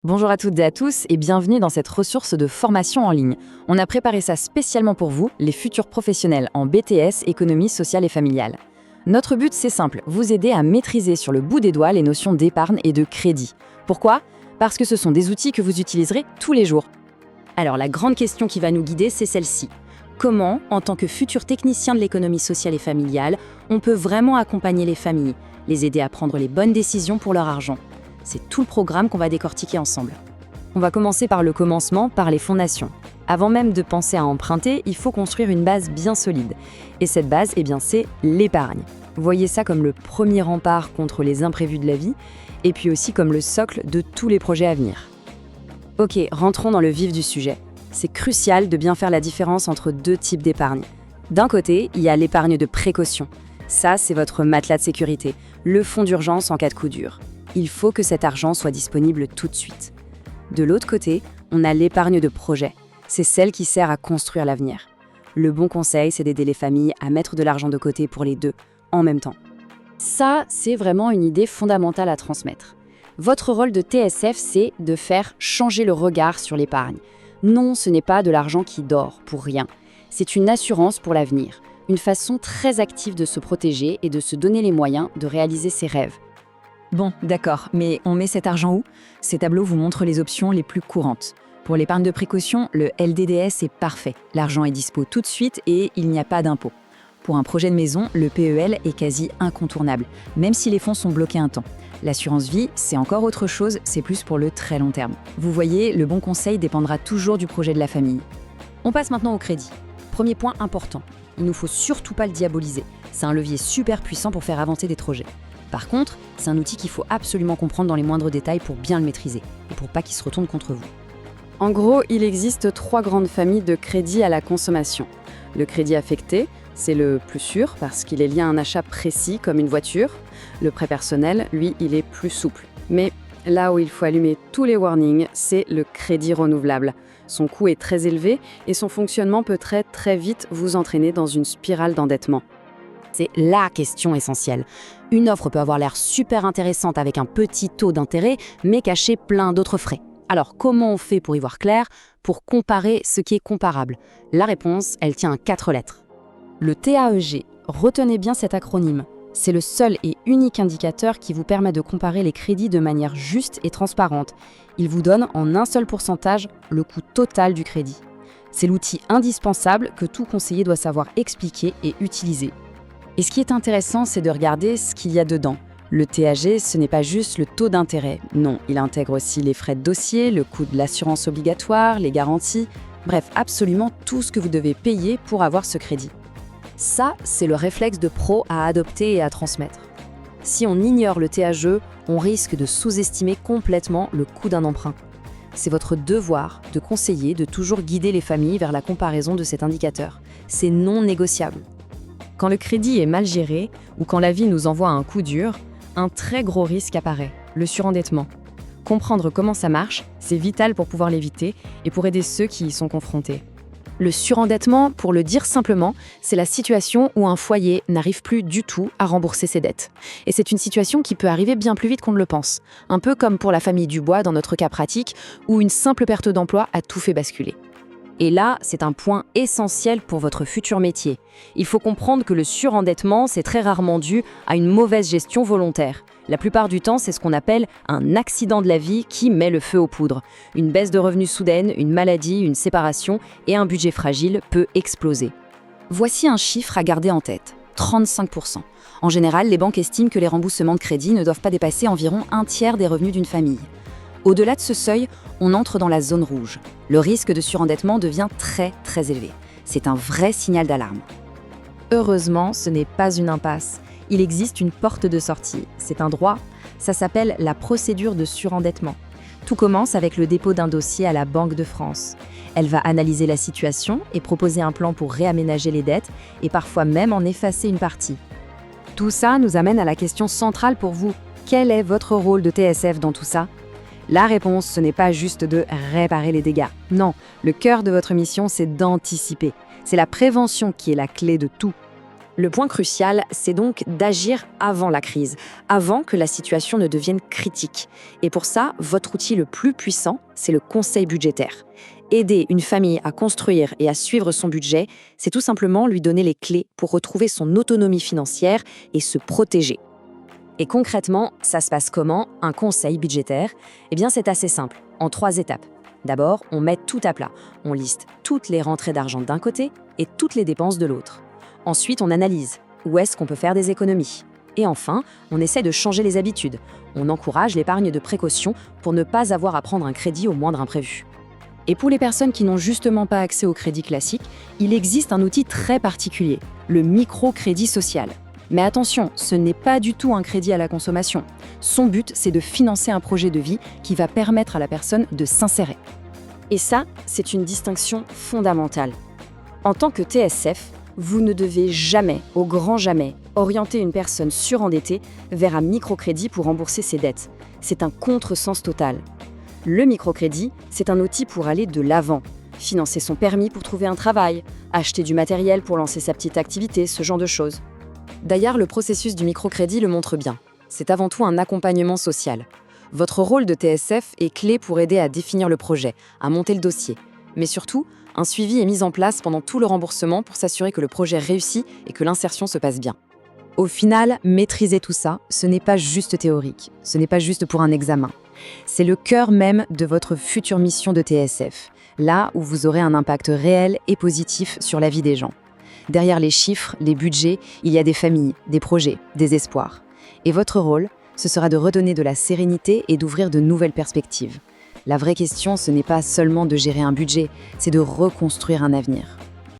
Bonjour à toutes et à tous et bienvenue dans cette ressource de formation en ligne. On a préparé ça spécialement pour vous, les futurs professionnels en BTS, économie sociale et familiale. Notre but, c'est simple, vous aider à maîtriser sur le bout des doigts les notions d'épargne et de crédit. Pourquoi ? Parce que ce sont des outils que vous utiliserez tous les jours. Alors la grande question qui va nous guider, c'est celle-ci. Comment, en tant que futur technicien de l'économie sociale et familiale, on peut vraiment accompagner les familles, les aider à prendre les bonnes décisions pour leur argent ? C'est tout le programme qu'on va décortiquer ensemble. On va commencer par le commencement, par les fondations. Avant même de penser à emprunter, il faut construire une base bien solide. Et cette base, c'est l'épargne. Voyez ça comme le premier rempart contre les imprévus de la vie, et puis aussi comme le socle de tous les projets à venir. Ok, rentrons dans le vif du sujet. C'est crucial de bien faire la différence entre deux types d'épargne. D'un côté, il y a l'épargne de précaution. Ça, c'est votre matelas de sécurité, le fonds d'urgence en cas de coup dur. Il faut que cet argent soit disponible tout de suite. De l'autre côté, on a l'épargne de projet. C'est celle qui sert à construire l'avenir. Le bon conseil, c'est d'aider les familles à mettre de l'argent de côté pour les deux, en même temps. Ça, c'est vraiment une idée fondamentale à transmettre. Votre rôle de TSF, c'est de faire changer le regard sur l'épargne. Non, ce n'est pas de l'argent qui dort, pour rien. C'est une assurance pour l'avenir, une façon très active de se protéger et de se donner les moyens de réaliser ses rêves. Bon, d'accord, mais on met cet argent où ? Ces tableaux vous montrent les options les plus courantes. Pour l'épargne de précaution, le LDDS est parfait. L'argent est dispo tout de suite et il n'y a pas d'impôt. Pour un projet de maison, le PEL est quasi incontournable, même si les fonds sont bloqués un temps. L'assurance vie, c'est encore autre chose, c'est plus pour le très long terme. Vous voyez, le bon conseil dépendra toujours du projet de la famille. On passe maintenant au crédit. Premier point important, il ne faut surtout pas le diaboliser. C'est un levier super puissant pour faire avancer des projets. Par contre, c'est un outil qu'il faut absolument comprendre dans les moindres détails pour bien le maîtriser et pour pas qu'il se retourne contre vous. En gros, il existe 3 grandes familles de crédit à la consommation. Le crédit affecté, c'est le plus sûr parce qu'il est lié à un achat précis comme une voiture. Le prêt personnel, lui, il est plus souple. Mais là où il faut allumer tous les warnings, c'est le crédit renouvelable. Son coût est très élevé et son fonctionnement peut très vite vous entraîner dans une spirale d'endettement. C'est la question essentielle. Une offre peut avoir l'air super intéressante avec un petit taux d'intérêt, mais cacher plein d'autres frais. Alors, comment on fait pour y voir clair, pour comparer ce qui est comparable ? La réponse, elle tient à 4 lettres. Le TAEG, retenez bien cet acronyme. C'est le seul et unique indicateur qui vous permet de comparer les crédits de manière juste et transparente. Il vous donne en un seul pourcentage le coût total du crédit. C'est l'outil indispensable que tout conseiller doit savoir expliquer et utiliser. Et ce qui est intéressant, c'est de regarder ce qu'il y a dedans. Le TAG, ce n'est pas juste le taux d'intérêt. Non, il intègre aussi les frais de dossier, le coût de l'assurance obligatoire, les garanties, bref, absolument tout ce que vous devez payer pour avoir ce crédit. Ça, c'est le réflexe de pro à adopter et à transmettre. Si on ignore le TAG, on risque de sous-estimer complètement le coût d'un emprunt. C'est votre devoir de conseiller, de toujours guider les familles vers la comparaison de cet indicateur. C'est non négociable. Quand le crédit est mal géré ou quand la vie nous envoie un coup dur, un très gros risque apparaît, le surendettement. Comprendre comment ça marche, c'est vital pour pouvoir l'éviter et pour aider ceux qui y sont confrontés. Le surendettement, pour le dire simplement, c'est la situation où un foyer n'arrive plus du tout à rembourser ses dettes. Et c'est une situation qui peut arriver bien plus vite qu'on ne le pense. Un peu comme pour la famille Dubois dans notre cas pratique, où une simple perte d'emploi a tout fait basculer. Et là, c'est un point essentiel pour votre futur métier. Il faut comprendre que le surendettement, c'est très rarement dû à une mauvaise gestion volontaire. La plupart du temps, c'est ce qu'on appelle un accident de la vie qui met le feu aux poudres. Une baisse de revenus soudaine, une maladie, une séparation et un budget fragile peut exploser. Voici un chiffre à garder en tête, 35%. En général, les banques estiment que les remboursements de crédit ne doivent pas dépasser environ un tiers des revenus d'une famille. Au-delà de ce seuil, on entre dans la zone rouge. Le risque de surendettement devient très élevé. C'est un vrai signal d'alarme. Heureusement, ce n'est pas une impasse. Il existe une porte de sortie. C'est un droit. Ça s'appelle la procédure de surendettement. Tout commence avec le dépôt d'un dossier à la Banque de France. Elle va analyser la situation et proposer un plan pour réaménager les dettes et parfois même en effacer une partie. Tout ça nous amène à la question centrale pour vous. Quel est votre rôle de TSF dans tout ça ? La réponse, ce n'est pas juste de réparer les dégâts. Non, le cœur de votre mission, c'est d'anticiper. C'est la prévention qui est la clé de tout. Le point crucial, c'est donc d'agir avant la crise, avant que la situation ne devienne critique. Et pour ça, votre outil le plus puissant, c'est le conseil budgétaire. Aider une famille à construire et à suivre son budget, c'est tout simplement lui donner les clés pour retrouver son autonomie financière et se protéger. Et concrètement, ça se passe comment, un conseil budgétaire? Eh bien, c'est assez simple, en 3 étapes. D'abord, on met tout à plat. On liste toutes les rentrées d'argent d'un côté et toutes les dépenses de l'autre. Ensuite, on analyse où est-ce qu'on peut faire des économies. Et enfin, on essaie de changer les habitudes. On encourage l'épargne de précaution pour ne pas avoir à prendre un crédit au moindre imprévu. Et pour les personnes qui n'ont justement pas accès au crédit classique, il existe un outil très particulier, le microcrédit social. Mais attention, ce n'est pas du tout un crédit à la consommation. Son but, c'est de financer un projet de vie qui va permettre à la personne de s'insérer. Et ça, c'est une distinction fondamentale. En tant que TSF, vous ne devez jamais, au grand jamais, orienter une personne surendettée vers un microcrédit pour rembourser ses dettes. C'est un contresens total. Le microcrédit, c'est un outil pour aller de l'avant. Financer son permis pour trouver un travail, acheter du matériel pour lancer sa petite activité, ce genre de choses. D'ailleurs, le processus du microcrédit le montre bien. C'est avant tout un accompagnement social. Votre rôle de TSF est clé pour aider à définir le projet, à monter le dossier. Mais surtout, un suivi est mis en place pendant tout le remboursement pour s'assurer que le projet réussit et que l'insertion se passe bien. Au final, maîtriser tout ça, ce n'est pas juste théorique, ce n'est pas juste pour un examen. C'est le cœur même de votre future mission de TSF, là où vous aurez un impact réel et positif sur la vie des gens. Derrière les chiffres, les budgets, il y a des familles, des projets, des espoirs. Et votre rôle, ce sera de redonner de la sérénité et d'ouvrir de nouvelles perspectives. La vraie question, ce n'est pas seulement de gérer un budget, c'est de reconstruire un avenir.